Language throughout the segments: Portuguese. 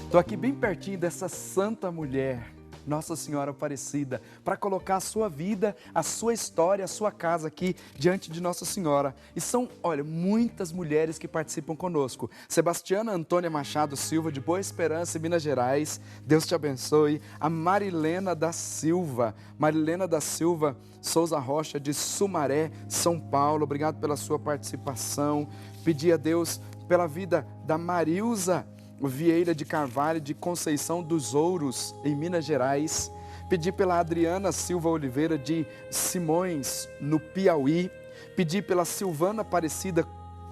Estou aqui bem pertinho dessa santa mulher, Nossa Senhora Aparecida, para colocar a sua vida, a sua história, a sua casa aqui diante de Nossa Senhora. E são, olha, muitas mulheres que participam conosco. Sebastiana Antônia Machado Silva, de Boa Esperança, em Minas Gerais. Deus te abençoe. A Marilena da Silva. Marilena da Silva Souza Rocha, de Sumaré, São Paulo. Obrigado pela sua participação. Pedi a Deus pela vida da Marilza Vieira de Carvalho, de Conceição dos Ouros, em Minas Gerais. Pedi pela Adriana Silva Oliveira, de Simões, no Piauí. Pedi pela Silvana Aparecida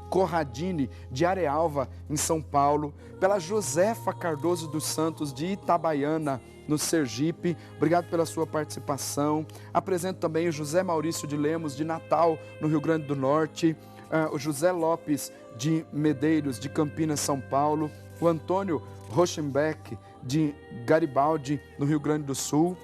Corradini, de Arealva, em São Paulo. Pela Josefa Cardoso dos Santos, de Itabaiana, no Sergipe. Obrigado pela sua participação. Apresento também o José Maurício de Lemos, de Natal, no Rio Grande do Norte. O José Lopes, de Medeiros, de Campinas, São Paulo. O Antônio Rochenbeck, de Garibaldi, no Rio Grande do Sul.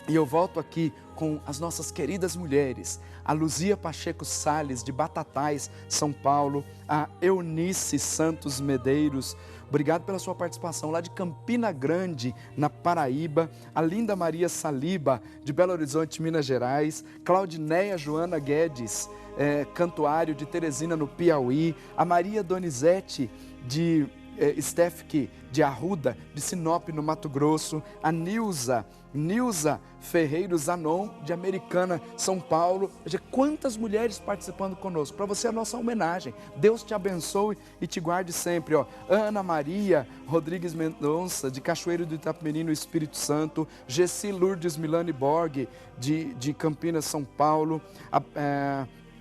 E eu volto aqui com as nossas queridas mulheres, a Luzia Pacheco Salles, de Batatais, São Paulo, a Eunice Santos Medeiros, obrigado pela sua participação, lá de Campina Grande, na Paraíba, a Linda Maria Saliba, de Belo Horizonte, Minas Gerais, Claudineia Joana Guedes, Cantuário, de Teresina, no Piauí, a Maria Donizete, de Stefke, de Arruda, de Sinop, no Mato Grosso, a Nilza Ferreiro Zanon, de Americana, São Paulo. Veja, quantas mulheres participando conosco. Para você, a nossa homenagem. Deus te abençoe e te guarde sempre. Ana Maria Rodrigues Mendonça, de Cachoeiro do Itapemirim, no Espírito Santo. Gessi Lourdes Milani Borg, de Campinas, São Paulo.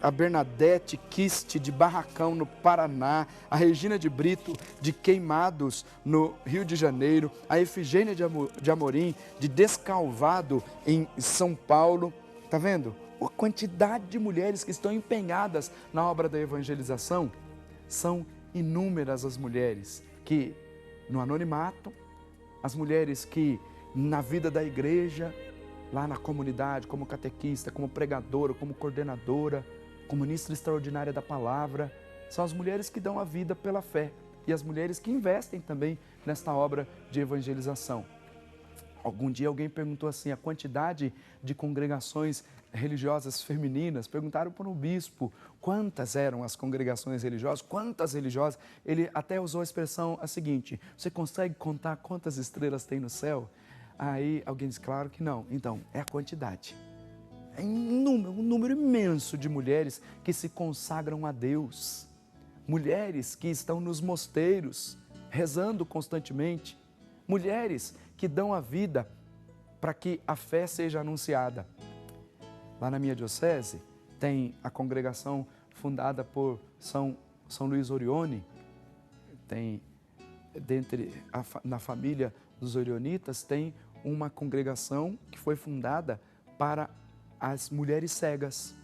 A Bernadette Kist, de Barracão, no Paraná, a Regina de Brito, de Queimados, no Rio de Janeiro, a Efigênia de Amorim, de Descalvado, em São Paulo. Tá vendo? A quantidade de mulheres que estão empenhadas na obra da evangelização. São inúmeras as mulheres que, no anonimato, as mulheres que, na vida da igreja, lá na comunidade, como catequista, como pregadora, como coordenadora, como ministra extraordinária da palavra, são as mulheres que dão a vida pela fé e as mulheres que investem também nesta obra de evangelização. Algum dia alguém perguntou assim, a quantidade de congregações religiosas femininas, perguntaram para um bispo quantas eram as congregações religiosas, quantas religiosas, ele até usou a expressão a seguinte, você consegue contar quantas estrelas tem no céu? Aí alguém disse, claro que não. Então, é a quantidade. É um número imenso de mulheres que se consagram a Deus. Mulheres que estão nos mosteiros, rezando constantemente. Mulheres que dão a vida para que a fé seja anunciada. Lá na minha diocese, tem a congregação fundada por São Luís Orione. Tem, na família dos Orionitas, tem uma congregação que foi fundada para as mulheres cegas.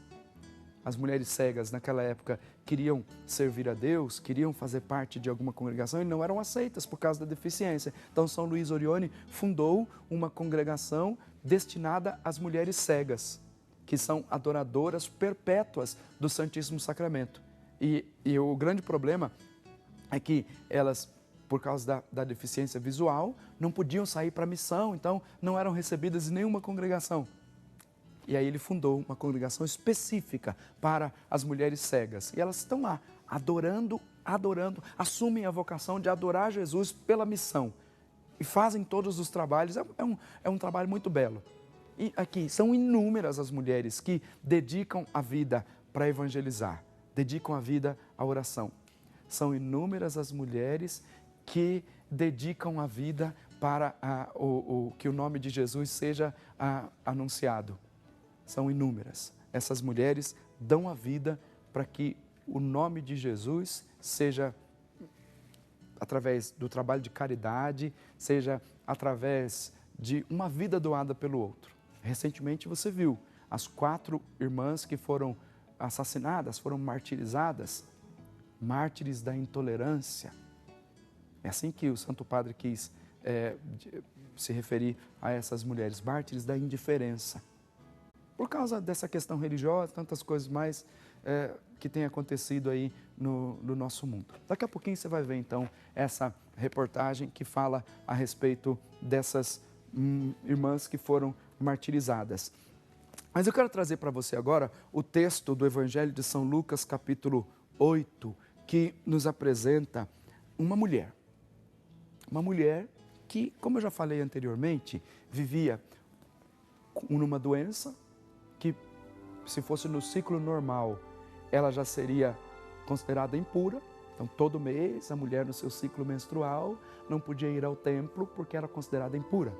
As mulheres cegas naquela época queriam servir a Deus, queriam fazer parte de alguma congregação e não eram aceitas por causa da deficiência. Então São Luís Orione fundou uma congregação destinada às mulheres cegas, que são adoradoras perpétuas do Santíssimo Sacramento. E o grande problema é que elas, por causa da deficiência visual, não podiam sair para a missão, então não eram recebidas em nenhuma congregação. E aí ele fundou uma congregação específica para as mulheres cegas. E elas estão lá, adorando, assumem a vocação de adorar Jesus pela missão. E fazem todos os trabalhos, é um trabalho muito belo. E aqui, são inúmeras as mulheres que dedicam a vida para evangelizar, dedicam a vida à oração. São inúmeras as mulheres que dedicam a vida para que o nome de Jesus seja anunciado. São inúmeras. Essas mulheres dão a vida para que o nome de Jesus seja através do trabalho de caridade, seja através de uma vida doada pelo outro. Recentemente você viu as 4 irmãs que foram assassinadas, foram martirizadas, mártires da intolerância. É assim que o Santo Padre quis se referir a essas mulheres, mártires da indiferença. Por causa dessa questão religiosa, tantas coisas mais que têm acontecido aí no nosso mundo. Daqui a pouquinho você vai ver então essa reportagem que fala a respeito dessas irmãs que foram martirizadas. Mas eu quero trazer para você agora o texto do Evangelho de São Lucas, capítulo 8, que nos apresenta uma mulher. Uma mulher que, como eu já falei anteriormente, vivia numa doença que, se fosse no ciclo normal, ela já seria considerada impura. Então, todo mês, a mulher no seu ciclo menstrual não podia ir ao templo porque era considerada impura.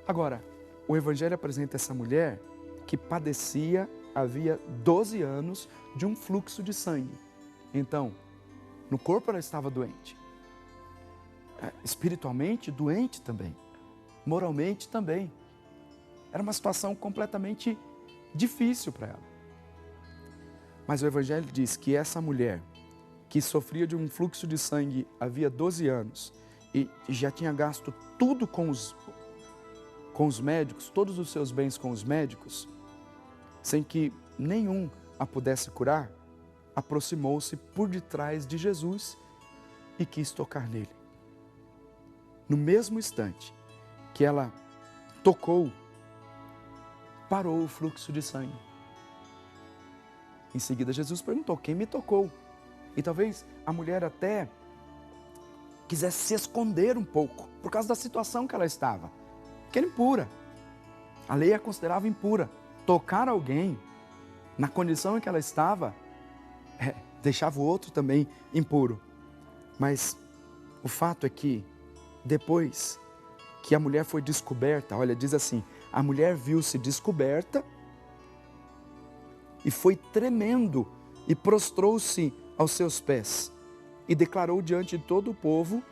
Agora, o Evangelho apresenta essa mulher que padecia, havia 12 anos, de um fluxo de sangue. Então, no corpo ela estava doente. Espiritualmente, doente também. Moralmente também. Era uma situação completamente difícil para ela. Mas o Evangelho diz que essa mulher, que sofria de um fluxo de sangue havia 12 anos e já tinha gasto tudo com os médicos, todos os seus bens com os médicos, sem que nenhum a pudesse curar, aproximou-se por detrás de Jesus e quis tocar nele. No mesmo instante que ela tocou, parou o fluxo de sangue. Em seguida, Jesus perguntou: quem me tocou? E talvez a mulher até quisesse se esconder um pouco, por causa da situação que ela estava. Porque era impura. A lei a considerava impura. Tocar alguém, na condição em que ela estava, deixava o outro também impuro. Mas o fato é que, depois que a mulher foi descoberta, olha, diz assim, a mulher viu-se descoberta e foi tremendo e prostrou-se aos seus pés e declarou diante de todo o povo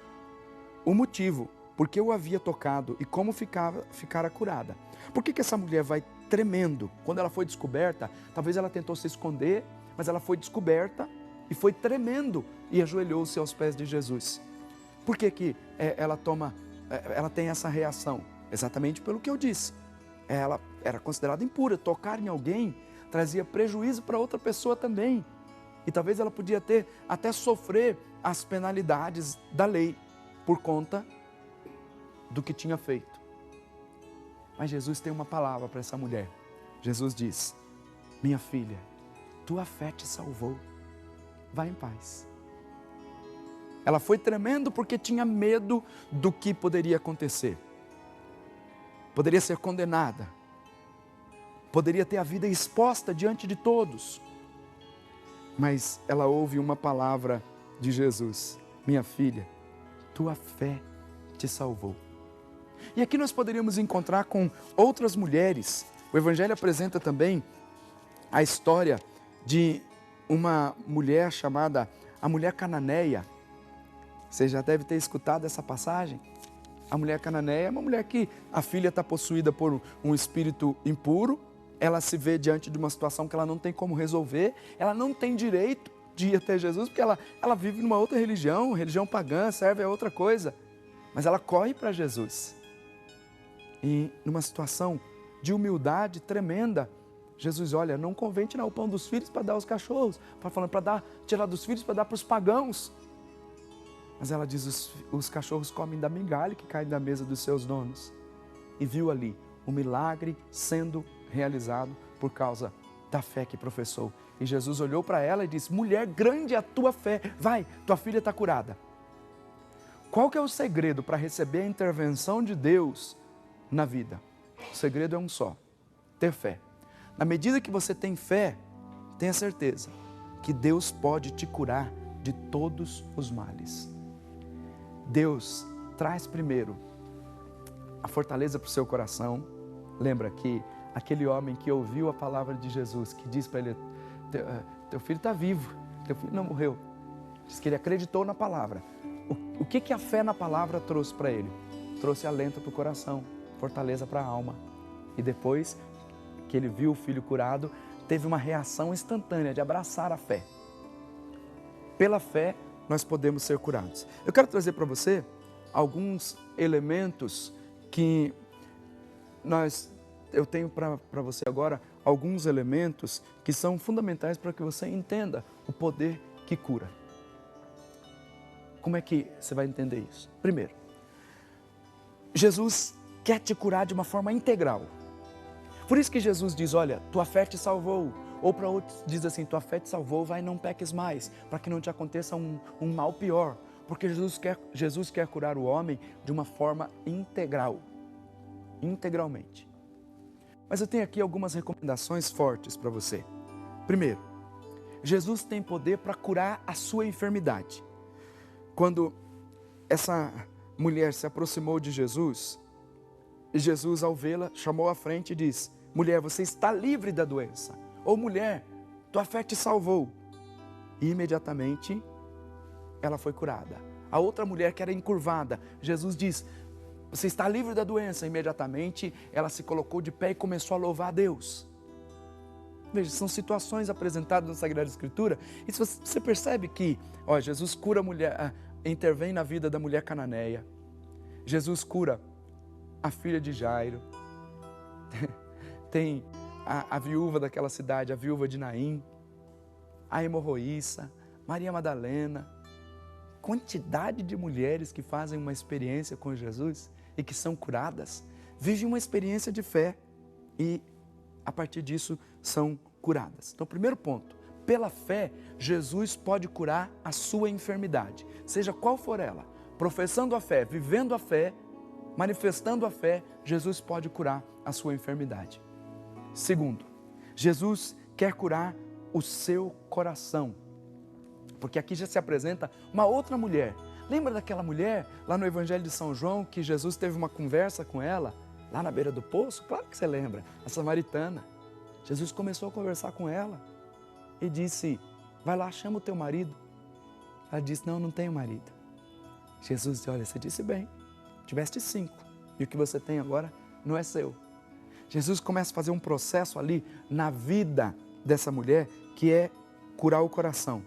o motivo, porque o havia tocado e como ficara curada. Por que essa mulher vai tremendo? Quando ela foi descoberta, talvez ela tentou se esconder, mas ela foi descoberta e foi tremendo e ajoelhou-se aos pés de Jesus. Por que ela tem essa reação? Exatamente pelo que eu disse. Ela era considerada impura. Tocar em alguém trazia prejuízo para outra pessoa também. E talvez ela podia até sofrer as penalidades da lei por conta do que tinha feito. Mas Jesus tem uma palavra para essa mulher. Jesus diz: minha filha, tua fé te salvou. Vá em paz. Ela foi tremendo porque tinha medo do que poderia acontecer. Poderia ser condenada. Poderia ter a vida exposta diante de todos. Mas ela ouve uma palavra de Jesus: minha filha, tua fé te salvou. E aqui nós poderíamos encontrar com outras mulheres. O Evangelho apresenta também a história de uma mulher chamada a mulher cananeia. Você já deve ter escutado essa passagem. A mulher cananeia é uma mulher que a filha está possuída por um espírito impuro. Ela se vê diante de uma situação que ela não tem como resolver. Ela não tem direito de ir até Jesus, porque ela vive numa outra religião pagã, serve a outra coisa. Mas ela corre para Jesus. E numa situação de humildade tremenda, Jesus, olha, não convém tirar o pão dos filhos para dar aos cachorros. Para tirar dos filhos para dar para os pagãos. Mas ela diz, os cachorros comem da migalha que cai da mesa dos seus donos. E viu ali o milagre sendo realizado por causa da fé que professou. E Jesus olhou para ela e disse: mulher, grande é a tua fé. Vai, tua filha está curada. Qual que é o segredo para receber a intervenção de Deus na vida? O segredo é um só: ter fé. Na medida que você tem fé, tenha certeza que Deus pode te curar de todos os males. Deus traz primeiro a fortaleza para o seu coração. Lembra que aquele homem que ouviu a palavra de Jesus, que diz para ele: teu filho está vivo, teu filho não morreu. Diz que ele acreditou na palavra. O que a fé na palavra trouxe para ele? Trouxe alento para o coração, fortaleza para a alma. E depois que ele viu o filho curado, teve uma reação instantânea de abraçar a fé. Pela fé, nós podemos ser curados. Eu quero trazer para você alguns elementos que eu tenho para você agora, alguns elementos que são fundamentais para que você entenda o poder que cura. Como é que você vai entender isso? Primeiro, Jesus quer te curar de uma forma integral. Por isso que Jesus diz, olha, tua fé te salvou. Ou para outros diz assim, tua fé te salvou, vai, não peques mais, para que não te aconteça um mal pior. Porque Jesus quer curar o homem de uma forma integral, integralmente. Mas eu tenho aqui algumas recomendações fortes para você. Primeiro, Jesus tem poder para curar a sua enfermidade. Quando essa mulher se aproximou de Jesus, e Jesus, ao vê-la, chamou à frente e disse, mulher, você está livre da doença. Ou mulher, tua fé te salvou. E imediatamente ela foi curada. A outra mulher que era encurvada, Jesus diz, você está livre da doença. Imediatamente ela se colocou de pé e começou a louvar a Deus. Veja, são situações apresentadas na Sagrada Escritura. E você percebe que Jesus cura a mulher, intervém na vida da mulher cananeia. Jesus cura a filha de Jairo. Tem a viúva daquela cidade, a viúva de Naim, a hemorroíça, Maria Madalena. Quantidade de mulheres que fazem uma experiência com Jesus e que são curadas, vivem uma experiência de fé e a partir disso são curadas. Então, primeiro ponto, pela fé, Jesus pode curar a sua enfermidade, seja qual for ela. Professando a fé, vivendo a fé, manifestando a fé, Jesus pode curar a sua enfermidade. Segundo, Jesus quer curar o seu coração. Porque aqui já se apresenta uma outra mulher. Lembra daquela mulher lá no Evangelho de São João que Jesus teve uma conversa com ela lá na beira do poço? Claro que você lembra, a samaritana. Jesus começou a conversar com ela e disse, vai lá, chama o teu marido. Ela disse, não tenho marido. Jesus disse, olha, você disse bem, tiveste 5 e o que você tem agora não é seu. Jesus começa a fazer um processo ali na vida dessa mulher que é curar o coração.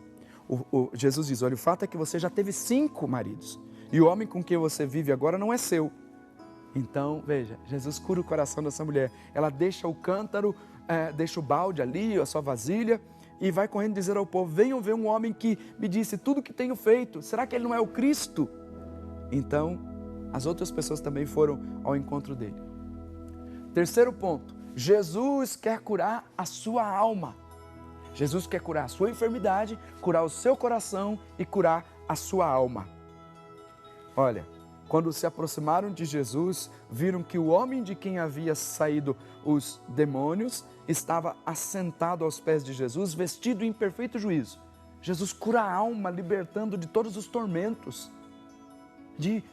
Jesus diz, olha, o fato é que você já teve 5 maridos e o homem com quem você vive agora não é seu. Então, veja, Jesus cura o coração dessa mulher. Ela deixa o cântaro, deixa o balde ali, a sua vasilha e vai correndo dizer ao povo, venham ver um homem que me disse tudo o que tenho feito. Será que ele não é o Cristo? Então, as outras pessoas também foram ao encontro dele. Terceiro ponto, Jesus quer curar a sua alma. Jesus quer curar a sua enfermidade, curar o seu coração e curar a sua alma. Olha, quando se aproximaram de Jesus, viram que o homem de quem havia saído os demônios estava assentado aos pés de Jesus, vestido em perfeito juízo. Jesus cura a alma, libertando de todos os tormentos, de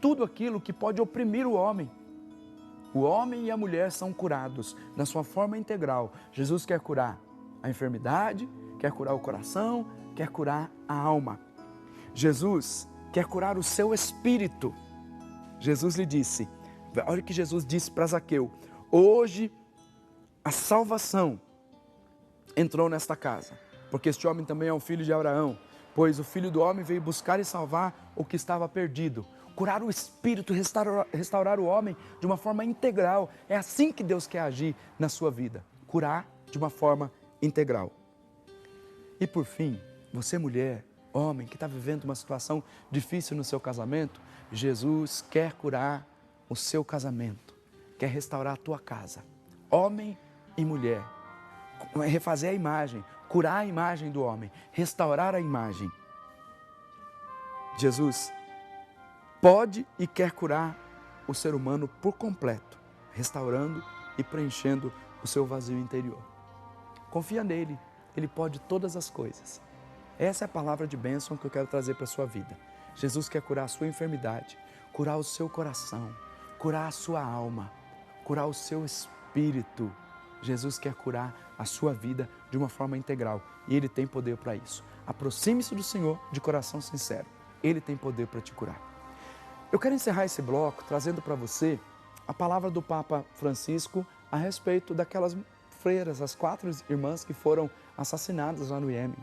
tudo aquilo que pode oprimir o homem. O homem e a mulher são curados na sua forma integral. Jesus quer curar a enfermidade, quer curar o coração, quer curar a alma. Jesus quer curar o seu espírito. Jesus lhe disse, olha o que Jesus disse para Zaqueu, hoje a salvação entrou nesta casa, porque este homem também é um filho de Abraão, pois o Filho do Homem veio buscar e salvar o que estava perdido. Curar o espírito, restaurar o homem de uma forma integral. É assim que Deus quer agir na sua vida, curar de uma forma integral. E por fim, você mulher, homem que está vivendo uma situação difícil no seu casamento, Jesus quer curar o seu casamento, quer restaurar a tua casa. Homem e mulher, refazer a imagem, curar a imagem do homem, restaurar a imagem. Jesus pode e quer curar o ser humano por completo, restaurando e preenchendo o seu vazio interior. Confia nele, ele pode todas as coisas. Essa é a palavra de bênção que eu quero trazer para a sua vida. Jesus quer curar a sua enfermidade, curar o seu coração, curar a sua alma, curar o seu espírito. Jesus quer curar a sua vida de uma forma integral e Ele tem poder para isso. Aproxime-se do Senhor de coração sincero. Ele tem poder para te curar. Eu quero encerrar esse bloco trazendo para você a palavra do Papa Francisco a respeito daquelas freiras, as 4 irmãs que foram assassinadas lá no Iêmen,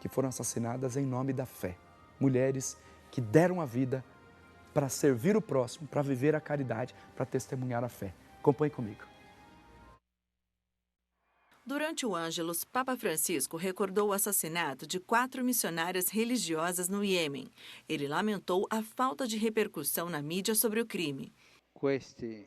que foram assassinadas em nome da fé. Mulheres que deram a vida para servir o próximo, para viver a caridade, para testemunhar a fé. Acompanhe comigo. Durante o Ângelus, Papa Francisco recordou o assassinato de 4 missionárias religiosas no Iêmen. Ele lamentou a falta de repercussão na mídia sobre o crime. Questi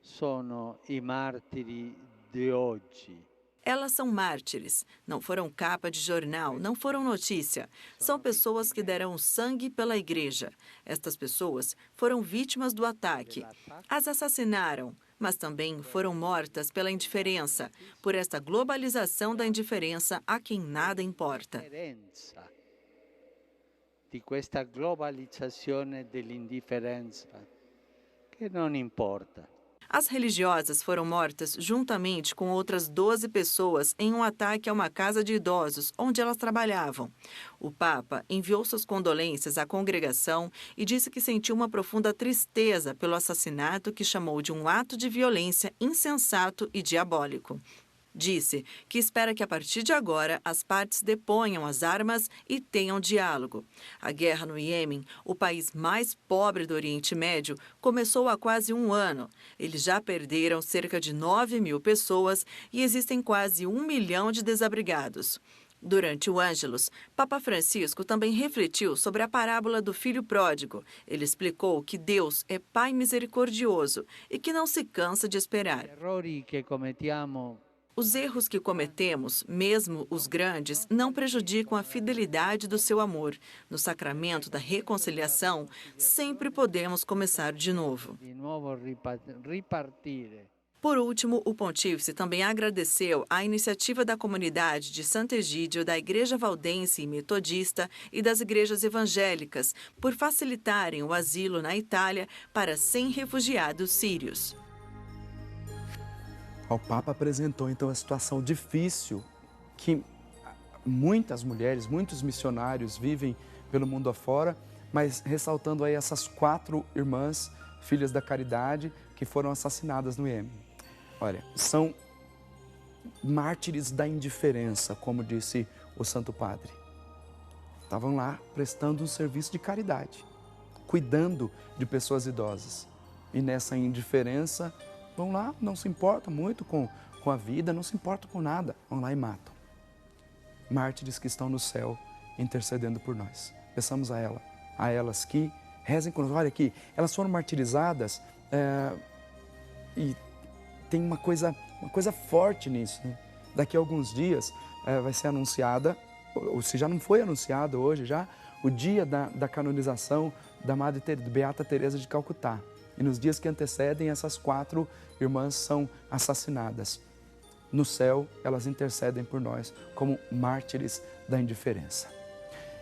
sono i martiri di oggi. Elas são mártires, não foram capa de jornal, não foram notícia. São pessoas que deram sangue pela igreja. Estas pessoas foram vítimas do ataque. As assassinaram, mas também foram mortas pela indiferença, por esta globalização da indiferença a quem nada importa. Di questa globalizzazione dell'indifferenza che non importa. As religiosas foram mortas juntamente com outras 12 pessoas em um ataque a uma casa de idosos onde elas trabalhavam. O Papa enviou suas condolências à congregação e disse que sentiu uma profunda tristeza pelo assassinato que chamou de um ato de violência insensato e diabólico. Disse que espera que a partir de agora as partes deponham as armas e tenham diálogo. A guerra no Iêmen, o país mais pobre do Oriente Médio, começou há quase um ano. Eles já perderam cerca de 9.000 pessoas e existem quase 1 milhão de desabrigados. Durante o Ângelus, Papa Francisco também refletiu sobre a parábola do filho pródigo. Ele explicou que Deus é Pai misericordioso e que não se cansa de esperar. Os erros que cometemos, mesmo os grandes, não prejudicam a fidelidade do seu amor. No sacramento da reconciliação, sempre podemos começar de novo. Por último, o pontífice também agradeceu a iniciativa da comunidade de Sant'Egidio, da Igreja Valdense e Metodista e das igrejas evangélicas por facilitarem o asilo na Itália para 100 refugiados sírios. O Papa apresentou então a situação difícil que muitas mulheres, muitos missionários vivem pelo mundo afora, mas ressaltando aí essas 4 irmãs, filhas da caridade, que foram assassinadas no Iêmen. Olha, são mártires da indiferença, como disse o Santo Padre. Estavam lá prestando um serviço de caridade, cuidando de pessoas idosas. E nessa indiferença, vão lá, não se importam muito com a vida, não se importam com nada, vão lá e matam. Mártires que estão no céu intercedendo por nós. Peçamos a elas que rezem conosco. Olha aqui, elas foram martirizadas e tem uma coisa forte nisso, né? Daqui a alguns dias vai ser anunciada, ou se já não foi anunciada hoje já, o dia da canonização da Madre Beata Teresa de Calcutá. E nos dias que antecedem, essas 4 irmãs são assassinadas. No céu, elas intercedem por nós como mártires da indiferença.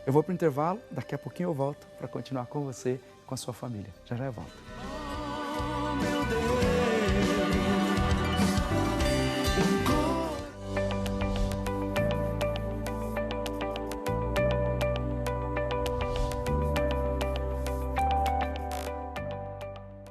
Eu vou para o intervalo, daqui a pouquinho eu volto para continuar com você, com a sua família. Já já eu volto.